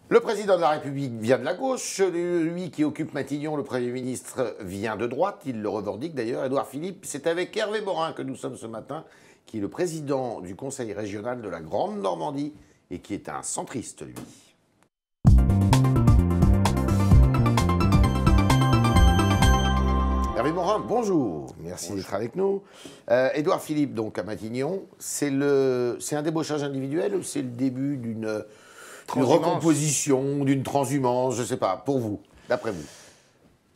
Le président de la République vient de la gauche, lui qui occupe Matignon, le Premier ministre, vient de droite, il le revendique d'ailleurs, Édouard Philippe. C'est avec Hervé Morin que nous sommes ce matin, qui est le président du Conseil régional de la Grande Normandie et qui est un centriste, lui. Hervé Morin, bonjour, merci d'être avec nous. Édouard Philippe, donc à Matignon, c'est un débauchage individuel ou c'est le début d'une recomposition, d'une transhumance, je ne sais pas, pour vous, d'après vous?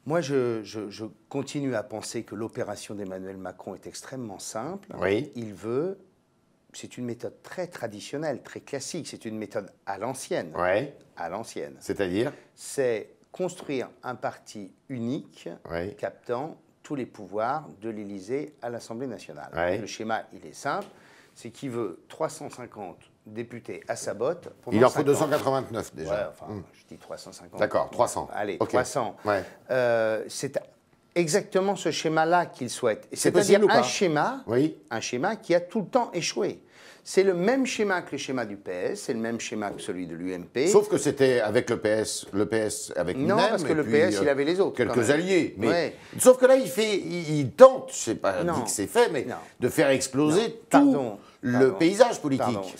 Moi, je continue à penser que l'opération d'Emmanuel Macron est extrêmement simple. Oui. C'est une méthode très traditionnelle, très classique, c'est une méthode à l'ancienne. Oui. À l'ancienne. C'est-à-dire? C'est construire un parti unique, oui, captant tous les pouvoirs de l'Élysée à l'Assemblée nationale. Oui. Le schéma, il est simple, c'est qu'il veut 350 députés à sa botte. Il en faut 289 déjà. Ouais, enfin, je dis 350. D'accord, 300. Allez, okay. 300. Ouais. C'est exactement ce schéma-là qu'il souhaite. C'est-à-dire un schéma qui a tout le temps échoué. C'est le même schéma que le schéma du PS, c'est le même schéma que celui de l'UMP. Sauf que c'était avec le PS avec non, lui-même. parce que le PS, il avait les autres. Quelques alliés. Mais, ouais. Sauf que là, il tente, je ne sais pas dit que c'est fait, mais de faire exploser tout le paysage politique.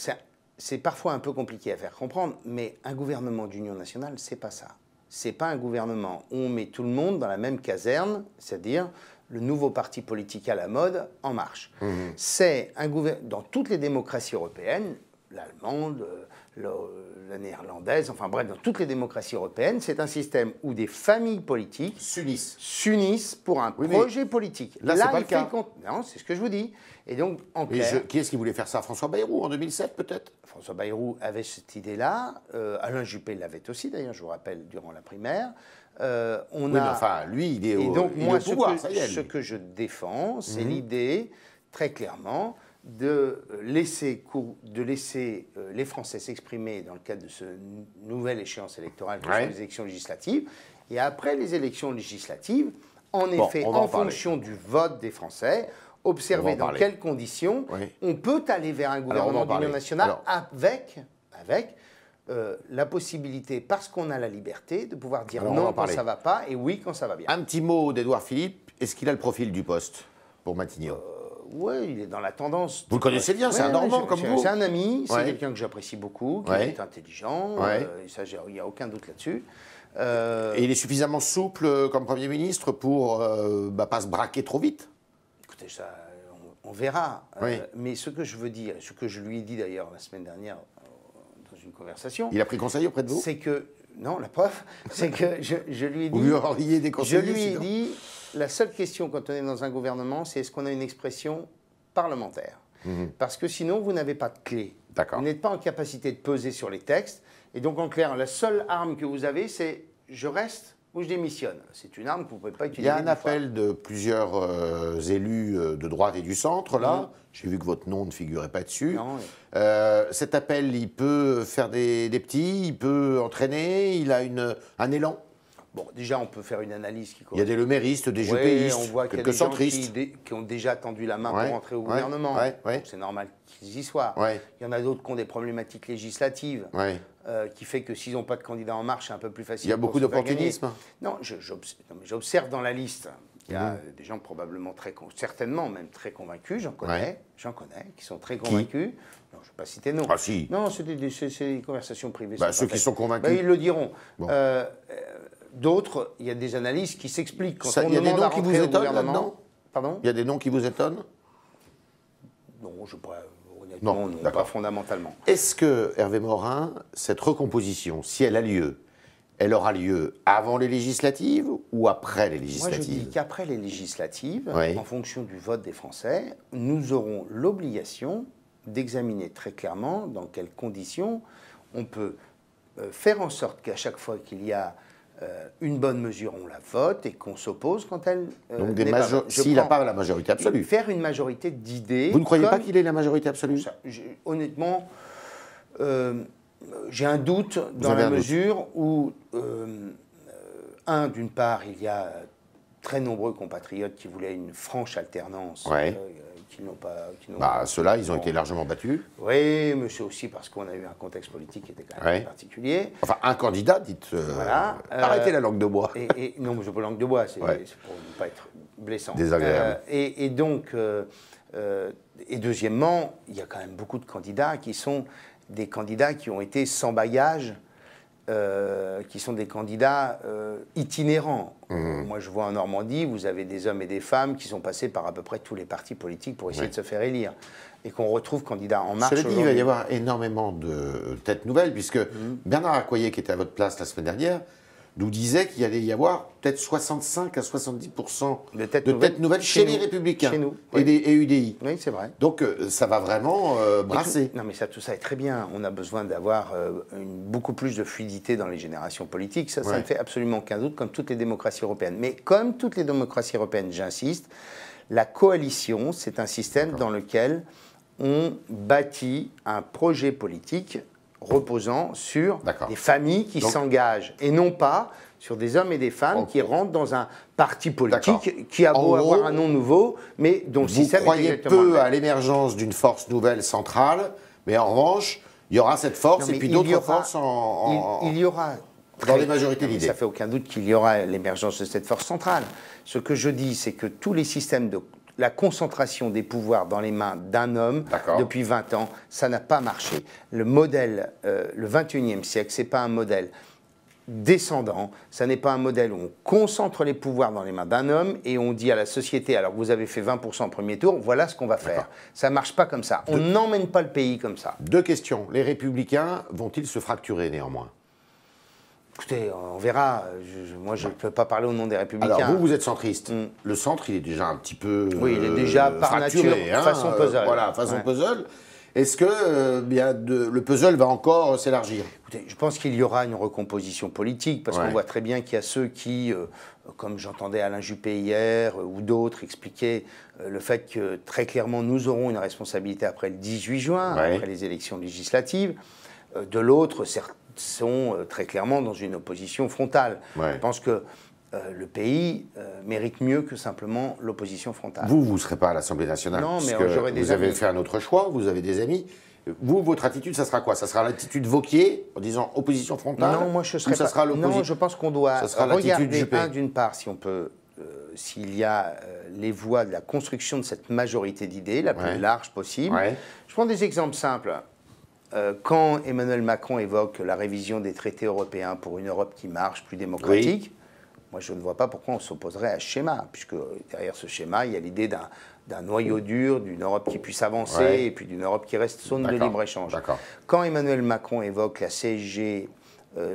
C'est parfois un peu compliqué à faire comprendre, mais un gouvernement d'union nationale, c'est pas ça. C'est pas un gouvernement où on met tout le monde dans la même caserne, c'est-à-dire le nouveau parti politique à la mode, En Marche. C'est un gouvernement, dans toutes les démocraties européennes, l'allemande, la néerlandaise, enfin bref, dans toutes les démocraties européennes, c'est un système où des familles politiques s'unissent pour un projet politique. Là c'est pas le cas. Non, c'est ce que je vous dis. Et donc, en clair, qui est-ce qui voulait faire ça? François Bayrou, en 2007 peut-être? François Bayrou avait cette idée-là. Alain Juppé l'avait aussi, d'ailleurs, je vous rappelle, durant la primaire. Enfin, lui, il est au pouvoir, ça y est. Ce que je défends, c'est l'idée, très clairement, de laisser les Français s'exprimer dans le cadre de ce nouvelle échéance électorale que sont les élections législatives. Et après les élections législatives, en effet, en fonction du vote des Français, observer dans quelles conditions on peut aller vers un gouvernement d'union nationale avec la possibilité, parce qu'on a la liberté, de pouvoir dire non quand ça ne va pas et oui quand ça va bien. Un petit mot d'Édouard Philippe. Est-ce qu'il a le profil du poste pour Matignon? Oui, il est dans la tendance. Vous le connaissez bien, c'est un Normand comme vous. C'est un ami, c'est quelqu'un que j'apprécie beaucoup, qui est intelligent, il n'y a aucun doute là-dessus. Et il est suffisamment souple comme Premier ministre pour pas se braquer trop vite? Écoutez, ça, on verra. Mais ce que je veux dire, ce que je lui ai dit d'ailleurs la semaine dernière dans une conversation... Il a pris conseil auprès de vous? C'est que... Non, la preuve, c'est que je lui ai dit... Vous lui auriez des conseils? Je lui ai dit, la seule question quand on est dans un gouvernement, c'est est-ce qu'on a une expression parlementaire? Parce que sinon, vous n'avez pas de clé. Vous n'êtes pas en capacité de peser sur les textes. Et donc, en clair, la seule arme que vous avez, c'est je reste ou je démissionne. C'est une arme que vous ne pouvez pas utiliser. Il y a un appel de plusieurs élus de droite et du centre, là. J'ai vu que votre nom ne figurait pas dessus. Non, cet appel, il peut faire des petits, il peut entraîner, il a un élan. Bon, déjà, on peut faire une analyse qui... Il y a des leméristes, des jupéistes, on voit quelques centristes. Qui ont déjà tendu la main pour entrer au gouvernement. C'est normal qu'ils y soient. Il y en a d'autres qui ont des problématiques législatives, qui fait que s'ils n'ont pas de candidat En Marche, c'est un peu plus facile. Il y a beaucoup d'opportunisme. Non, j'observe dans la liste. Il y a des gens probablement certainement même très convaincus, j'en connais, qui sont très convaincus. Non, je ne vais pas citer non. Ah si. Non, c'est des conversations privées. Ceux qui sont convaincus. Ils le diront. Bon. D'autres, il y a des analyses qui s'expliquent quand on demande à rentrer au gouvernement. Il y a des noms qui vous étonnent là-dedans? Pardon? Il y a des noms qui vous étonnent? Non, honnêtement, non, pas fondamentalement. Est-ce que, Hervé Morin, cette recomposition, si elle a lieu, elle aura lieu avant les législatives ou après les législatives? Moi, je dis qu'après les législatives, en fonction du vote des Français, nous aurons l'obligation d'examiner très clairement dans quelles conditions on peut faire en sorte qu'à chaque fois qu'il y a une bonne mesure, on la vote et qu'on s'oppose quand elle donc s'il n'a pas la majorité absolue. Faire une majorité d'idées. Vous ne croyez pas qu'il ait la majorité absolue? Honnêtement, j'ai un doute dans la mesure où, d'une part, il y a très nombreux compatriotes qui voulaient une franche alternance, Ceux-là, ils ont été largement battus. Oui, mais c'est aussi parce qu'on a eu un contexte politique qui était quand même particulier. Enfin, un candidat, dites... voilà. Arrêtez la langue de bois. Non, mais je n'ai pas langue de bois, c'est pour ne pas être blessant. Désagréable. Et deuxièmement, il y a quand même beaucoup de candidats qui sont des candidats qui ont été sans bagage, qui sont des candidats itinérants. Moi, je vois en Normandie, vous avez des hommes et des femmes qui sont passés par à peu près tous les partis politiques pour essayer de se faire élire. Et qu'on retrouve candidats En Marche. Cela dit, il va y avoir énormément de têtes nouvelles, puisque Bernard Accoyer, qui était à votre place la semaine dernière, nous disait qu'il allait y avoir peut-être 65 à 70% de têtes nouvelles chez les Républicains chez nous, et UDI. Oui, c'est vrai. Donc ça va vraiment brasser. Non, mais tout ça est très bien. On a besoin d'avoir beaucoup plus de fluidité dans les générations politiques. Ça ne fait absolument aucun doute, comme toutes les démocraties européennes. Mais comme toutes les démocraties européennes, j'insiste, la coalition, c'est un système dans lequel on bâtit un projet politique reposant sur des familles qui s'engagent et non pas sur des hommes et des femmes qui rentrent dans un parti politique qui a beau avoir un nom nouveau, mais dont le système est exactement... Vous croyez peu à l'émergence d'une force nouvelle centrale, mais en revanche, il y aura cette force et puis d'autres forces il y aura dans les majorités d'idées. Ça fait aucun doute qu'il y aura l'émergence de cette force centrale. Ce que je dis, c'est que tous les systèmes de la concentration des pouvoirs dans les mains d'un homme depuis 20 ans, ça n'a pas marché. Le modèle, le 21e siècle, ce n'est pas un modèle descendant, ça n'est pas un modèle où on concentre les pouvoirs dans les mains d'un homme et on dit à la société, alors que vous avez fait 20% au premier tour, voilà ce qu'on va faire. Ça ne marche pas comme ça. On n'emmène pas le pays comme ça. Deux questions. Les Républicains vont-ils se fracturer néanmoins ? Écoutez, on verra. Moi, je ne peux pas parler au nom des Républicains. Alors, vous êtes centriste. Le centre, il est déjà un petit peu oui, il est déjà par nature, façon puzzle. Voilà, façon puzzle. Est-ce que le puzzle va encore s'élargir ? Écoutez, je pense qu'il y aura une recomposition politique, parce qu'on voit très bien qu'il y a ceux qui, comme j'entendais Alain Juppé hier, ou d'autres, expliquaient le fait que, très clairement, nous aurons une responsabilité après le 18 juin, après les élections législatives. De l'autre, certains sont très clairement dans une opposition frontale. Je pense que le pays mérite mieux que simplement l'opposition frontale. Vous ne serez pas à l'Assemblée nationale, non, mais vous avez fait un autre choix, vous avez des amis. Vous, votre attitude, ça sera quoi ? Ça sera l'attitude Wauquiez, en disant opposition frontale ? Non, moi je serai pas... Non, je pense qu'on doit regarder, d'une part, si on peut... s'il y a les voies de la construction de cette majorité d'idées, la plus large possible. Je prends des exemples simples. Quand Emmanuel Macron évoque la révision des traités européens pour une Europe qui marche, plus démocratique, moi je ne vois pas pourquoi on s'opposerait à ce schéma, puisque derrière ce schéma, il y a l'idée d'un noyau dur, d'une Europe qui puisse avancer, et puis d'une Europe qui reste zone de libre-échange. Quand Emmanuel Macron évoque la CSG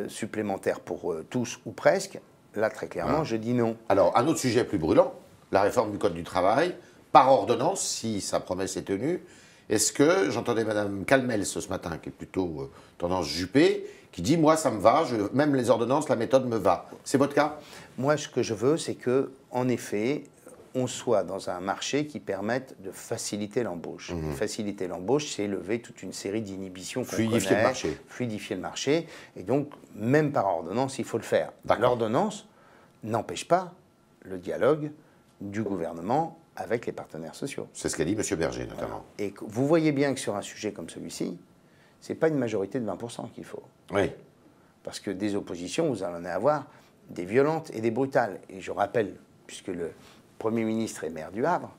supplémentaire pour tous ou presque, là très clairement, je dis non. Alors, un autre sujet plus brûlant, la réforme du Code du travail, par ordonnance, si sa promesse est tenue. Est-ce que, j'entendais Mme Calmels ce matin, qui est plutôt tendance Juppé, qui dit « moi ça me va, même les ordonnances, la méthode me va ». C'est votre cas ? Moi ce que je veux, c'est qu'en effet, on soit dans un marché qui permette de faciliter l'embauche. Faciliter l'embauche, c'est lever toute une série d'inhibitions qu'on connaît. Fluidifier le marché. Fluidifier le marché. Et donc, même par ordonnance, il faut le faire. L'ordonnance n'empêche pas le dialogue du gouvernement avec les partenaires sociaux. C'est ce qu'a dit M. Berger, notamment. Et vous voyez bien que sur un sujet comme celui-ci, ce n'est pas une majorité de 20% qu'il faut. Oui. Parce que des oppositions, vous en allez avoir des violentes et des brutales. Et je rappelle, puisque le Premier ministre est maire du Havre,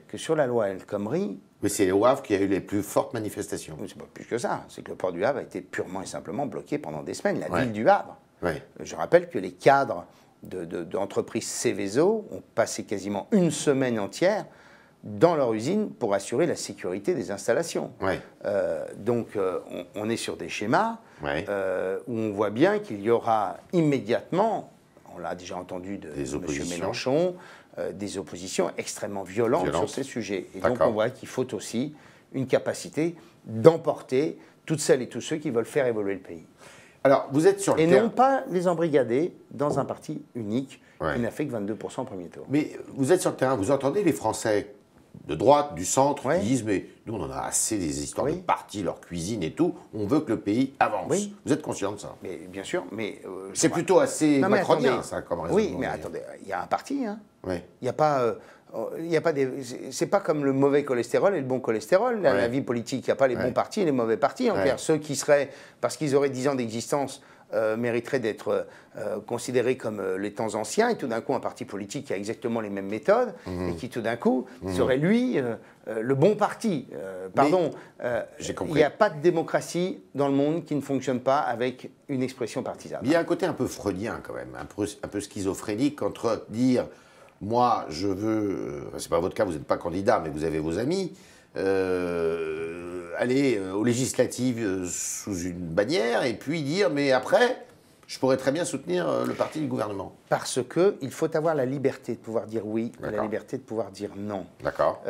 que sur la loi El Khomri... Mais c'est au Havre qui a eu les plus fortes manifestations. C'est pas plus que ça. C'est que le port du Havre a été purement et simplement bloqué pendant des semaines. La ville du Havre. Je rappelle que les cadres d'entreprises Céveso ont passé quasiment une semaine entière dans leur usine pour assurer la sécurité des installations. Donc on est sur des schémas où on voit bien qu'il y aura immédiatement, on l'a déjà entendu de M. Mélenchon, des oppositions extrêmement violentes sur ces sujets. Et donc on voit qu'il faut aussi une capacité d'emporter toutes celles et tous ceux qui veulent faire évoluer le pays. Alors, vous êtes sur le terrain. Et non pas les embrigader dans un parti unique qui n'a fait que 22% au premier tour. Mais vous êtes sur le terrain, vous entendez les Français de droite, du centre, qui disent « mais nous, on en a assez des histoires de partis, leur cuisine et tout, on veut que le pays avance ». Vous êtes conscient de ça? Mais bien sûr, mais... c'est plutôt assez macronien, ça, comme raisonnement. Oui, mais attendez, il y a un parti, hein. Il n'y a pas... c'est pas comme le mauvais cholestérol et le bon cholestérol. La vie politique, il n'y a pas les bons partis et les mauvais partis. En clair, ceux qui seraient, parce qu'ils auraient 10 ans d'existence, mériteraient d'être considérés comme les temps anciens, et tout d'un coup un parti politique qui a exactement les mêmes méthodes et qui tout d'un coup serait lui le bon parti. Il n'y a pas de démocratie dans le monde qui ne fonctionne pas avec une expression partisane. Il y a un côté un peu freudien quand même, un peu schizophrénique entre dire moi je veux, c'est pas votre cas, vous n'êtes pas candidat mais vous avez vos amis, aller aux législatives sous une bannière et puis dire mais après je pourrais très bien soutenir le parti du gouvernement. Parce qu'il faut avoir la liberté de pouvoir dire oui et la liberté de pouvoir dire non. D'accord.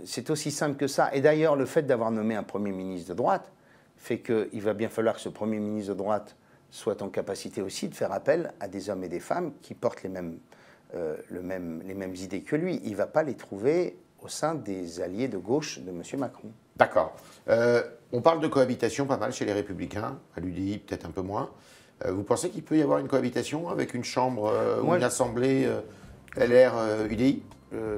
C'est aussi simple que ça. Et d'ailleurs, le fait d'avoir nommé un Premier ministre de droite fait qu'il va bien falloir que ce Premier ministre de droite soit en capacité aussi de faire appel à des hommes et des femmes qui portent les mêmes idées que lui. Il ne va pas les trouver au sein des alliés de gauche de M. Macron. D'accord. On parle de cohabitation pas mal chez les Républicains, à l'UDI peut-être un peu moins. Vous pensez qu'il peut y avoir une cohabitation avec une chambre ou une assemblée LR-UDI ?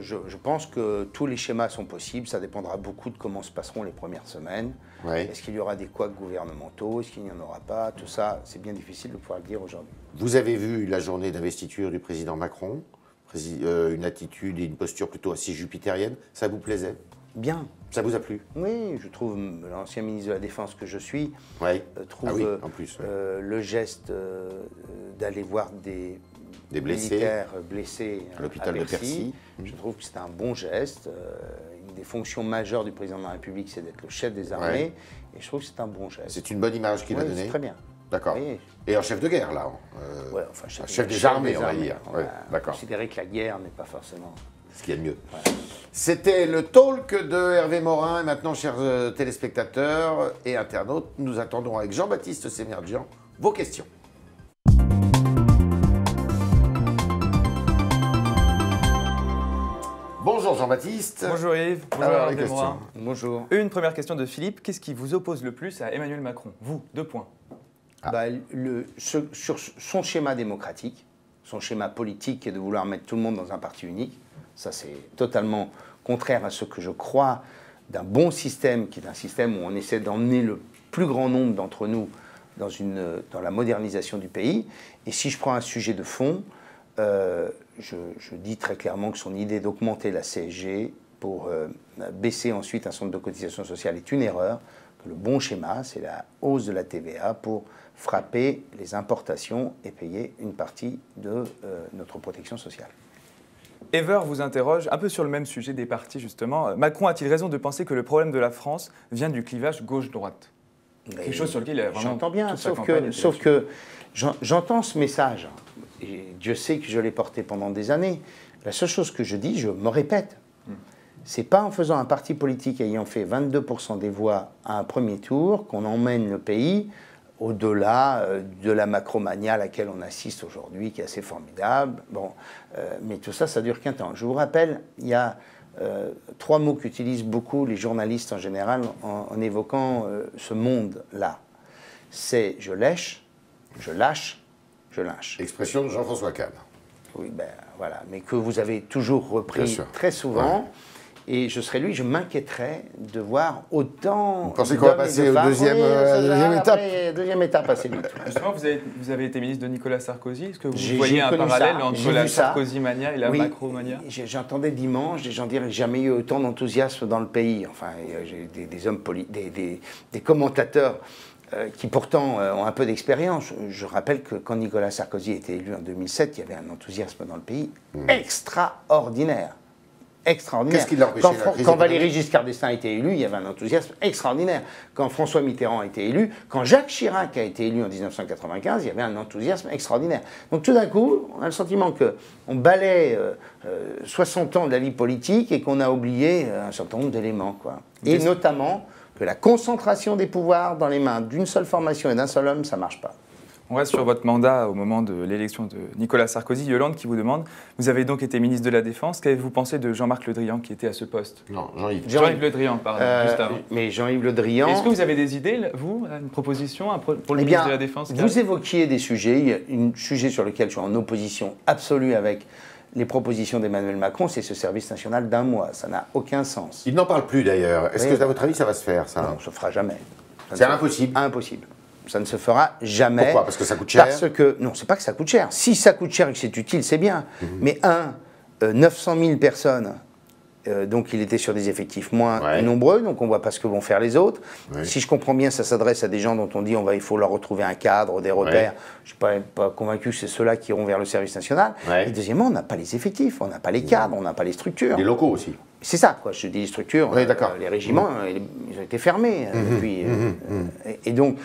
Je pense que tous les schémas sont possibles. Ça dépendra beaucoup de comment se passeront les premières semaines. Est-ce qu'il y aura des couacs gouvernementaux? Est-ce qu'il n'y en aura pas? Tout ça, c'est bien difficile de pouvoir le dire aujourd'hui. Vous avez vu la journée d'investiture du président Macron, une attitude et une posture plutôt assez jupitérienne. Ça vous plaisait? Bien. Ça vous a plu? Oui, je trouve, l'ancien ministre de la Défense que je suis, trouve le geste d'aller voir des militaires blessés à l'hôpital de Percy. Je trouve que c'est un bon geste. Une des fonctions majeures du président de la République, c'est d'être le chef des armées. Et je trouve que c'est un bon geste. C'est une bonne image qu'il a donnée. C'est très bien. D'accord. Oui. Et un chef de guerre, là. Chef des armées, on va dire. D'accord. Considérer que la guerre n'est pas forcément ce qu'il y a de mieux. C'était le talk de Hervé Morin. Et maintenant, chers téléspectateurs et internautes, nous attendons avec Jean-Baptiste Semerjian vos questions. Bonjour Jean-Baptiste. Bonjour Yves. Bonjour Hervé Morin. Bonjour. Une première question de Philippe. Qu'est-ce qui vous oppose le plus à Emmanuel Macron? Vous, 2 points. Sur son schéma démocratique, son schéma politique qui est de vouloir mettre tout le monde dans un parti unique, ça c'est totalement contraire à ce que je crois d'un bon système, qui est un système où on essaie d'emmener le plus grand nombre d'entre nous dans la modernisation du pays. Et si je prends un sujet de fond, je dis très clairement que son idée d'augmenter la CSG pour baisser ensuite un certain nombre de cotisations sociales est une erreur, que le bon schéma, c'est la hausse de la TVA pour frapper les importations et payer une partie de notre protection sociale. Ever vous interroge un peu sur le même sujet des partis, justement. Macron a-t-il raison de penser que le problème de la France vient du clivage gauche-droite? Quelque chose sur lequel il a vraiment... J'entends bien, sauf que j'entends ce message. Et Dieu sait que je l'ai porté pendant des années. La seule chose que je dis, je me répète, c'est pas en faisant un parti politique ayant fait 22% des voix à un premier tour qu'on emmène le pays au-delà de la macromania à laquelle on assiste aujourd'hui, qui est assez formidable. Bon, mais tout ça, ça dure qu'un temps. Je vous rappelle, il y a 3 mots qu'utilisent beaucoup les journalistes en général en évoquant ce monde-là. C'est je lèche, je lâche, je lynche. Expression de Jean-François Kahn. Oui, ben voilà, mais que vous avez toujours repris très souvent. Ouais. Et je serais lui, je m'inquiéterais de voir autant. Vous pensez qu'on va passer à la deuxième étape? Deuxième étape assez vite. Justement, vous avez été ministre de Nicolas Sarkozy. Est-ce que vous voyez un parallèle entre la Sarkozy-mania et la Macron-mania? J'entendais dimanche des gens dire qu'il n'y a jamais eu autant d'enthousiasme dans le pays. Enfin, j'ai des hommes des commentateurs qui pourtant ont un peu d'expérience. Je rappelle que quand Nicolas Sarkozy a été élu en 2007, il y avait un enthousiasme dans le pays extraordinaire. Extraordinaire. Qu'est-ce qui l'a empêché? Quand Valéry Giscard d'Estaing a été élu, il y avait un enthousiasme extraordinaire. Quand François Mitterrand a été élu, quand Jacques Chirac a été élu en 1995, il y avait un enthousiasme extraordinaire. Donc tout d'un coup, on a le sentiment qu'on balaie 60 ans de la vie politique et qu'on a oublié un certain nombre d'éléments, quoi. Et notamment que la concentration des pouvoirs dans les mains d'une seule formation et d'un seul homme, ça ne marche pas. On reste sur votre mandat au moment de l'élection de Nicolas Sarkozy. Yolande qui vous demande, vous avez donc été ministre de la Défense, qu'avez-vous pensé de Jean-Marc Le Drian qui était à ce poste? Non, Jean-Yves. Jean-Yves Le Drian, pardon, juste avant. Mais Jean-Yves Le Drian... Est-ce que vous avez des idées, vous, une proposition pour le ministre de la Défense? Vous évoquiez des sujets. Il y a un sujet sur lequel je suis en opposition absolue avec les propositions d'Emmanuel Macron, c'est ce service national d'1 mois. Ça n'a aucun sens. Il n'en parle plus d'ailleurs. Est-ce Oui. que, à votre avis, ça va se faire, ça? Non, ça ne se fera jamais. C'est impossible. Impossible. Ça ne se fera jamais. Pourquoi? Parce que ça coûte cher? Parce que, non, c'est pas que ça coûte cher. Si ça coûte cher et que c'est utile, c'est bien. Mais 900 000 personnes, donc il était sur des effectifs moins nombreux, donc on ne voit pas ce que vont faire les autres. Si je comprends bien, ça s'adresse à des gens dont on dit il faut leur retrouver un cadre, des repères. Je ne suis pas convaincu que c'est ceux-là qui iront vers le service national. Et deuxièmement, on n'a pas les effectifs, on n'a pas les cadres, on n'a pas les structures. Les locaux aussi. C'est ça, quoi. Je dis les structures, les régiments, ils ont été fermés depuis. Et donc,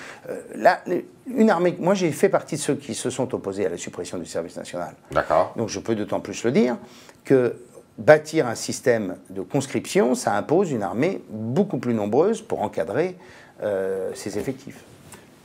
là, une armée. Moi, j'ai fait partie de ceux qui se sont opposés à la suppression du service national. D'accord. Donc, je peux d'autant plus le dire que bâtir un système de conscription, ça impose une armée beaucoup plus nombreuse pour encadrer ses effectifs.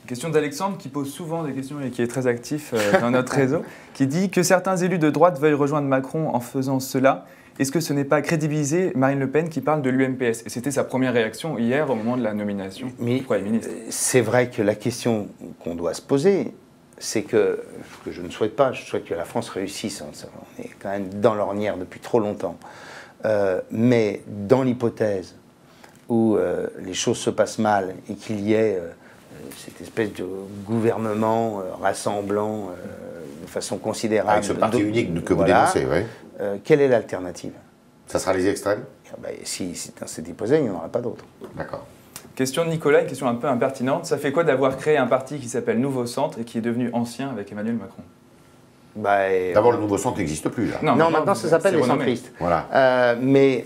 Question d'Alexandre qui pose souvent des questions et qui est très actif dans notre réseau, qui dit que certains élus de droite veuillent rejoindre Macron en faisant cela. Est-ce que ce n'est pas crédibiliser Marine Le Pen qui parle de l'UMPS? Et c'était sa première réaction hier au moment de la nomination du Premier ministre. C'est vrai que la question qu'on doit se poser, c'est que, ce que je ne souhaite pas, je souhaite que la France réussisse. On est quand même dans l'ornière depuis trop longtemps. Mais dans l'hypothèse où les choses se passent mal et qu'il y ait cette espèce de gouvernement rassemblant de façon considérable... Avec ce parti unique que vous dénoncez, oui. Quelle est l'alternative? Ça sera les extrêmes? Si dans cette hypothèse, il n'y en aura pas d'autre. D'accord. Question de Nicolas, une question un peu impertinente. Ça fait quoi d'avoir créé un parti qui s'appelle Nouveau Centre et qui est devenu ancien avec Emmanuel Macron? D'abord, le Nouveau Centre n'existe plus, là. Non, maintenant ça s'appelle les centristes. Voilà. Mais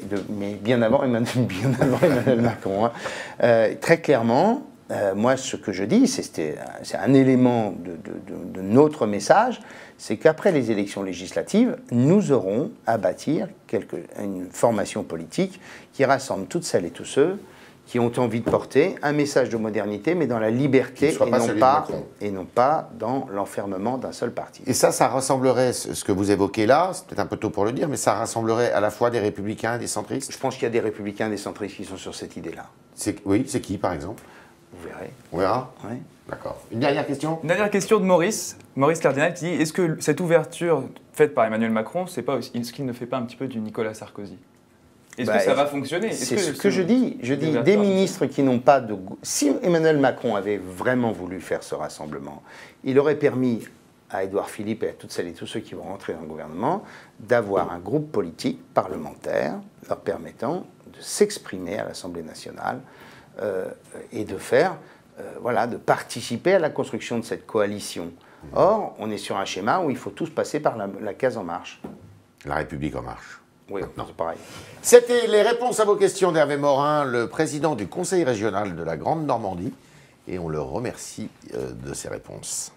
bien avant Emmanuel Macron. Très clairement, moi, ce que je dis, c'est un élément de notre message, c'est qu'après les élections législatives, nous aurons à bâtir une formation politique qui rassemble toutes celles et tous ceux qui ont envie de porter un message de modernité, mais dans la liberté et non pas dans l'enfermement d'un seul parti. Et ça ressemblerait, ce que vous évoquez là, c'est peut-être un peu tôt pour le dire, mais ça rassemblerait à la fois des républicains et des centristes? Je pense qu'il y a des républicains et des centristes qui sont sur cette idée-là. Oui, c'est qui, par exemple? Vous verrez. On verra? Oui. D'accord. Une dernière question? Une dernière question de Maurice Cardinal qui dit est-ce que cette ouverture faite par Emmanuel Macron, est-ce qu'il ne fait pas un petit peu du Nicolas Sarkozy? Est-ce que ça va fonctionner? C'est ce que je dis. Je dis des ministres qui n'ont pas de... Si Emmanuel Macron avait vraiment voulu faire ce rassemblement, il aurait permis à Édouard Philippe et à toutes celles et tous ceux qui vont rentrer dans le gouvernement d'avoir un groupe politique parlementaire leur permettant de s'exprimer à l'Assemblée nationale et de faire, de participer à la construction de cette coalition. Or, on est sur un schéma où il faut tous passer par la case En Marche. La République En Marche. Oui, c'est pareil. C'était les réponses à vos questions d'Hervé Morin, le président du Conseil régional de la Grande Normandie, et on le remercie de ses réponses.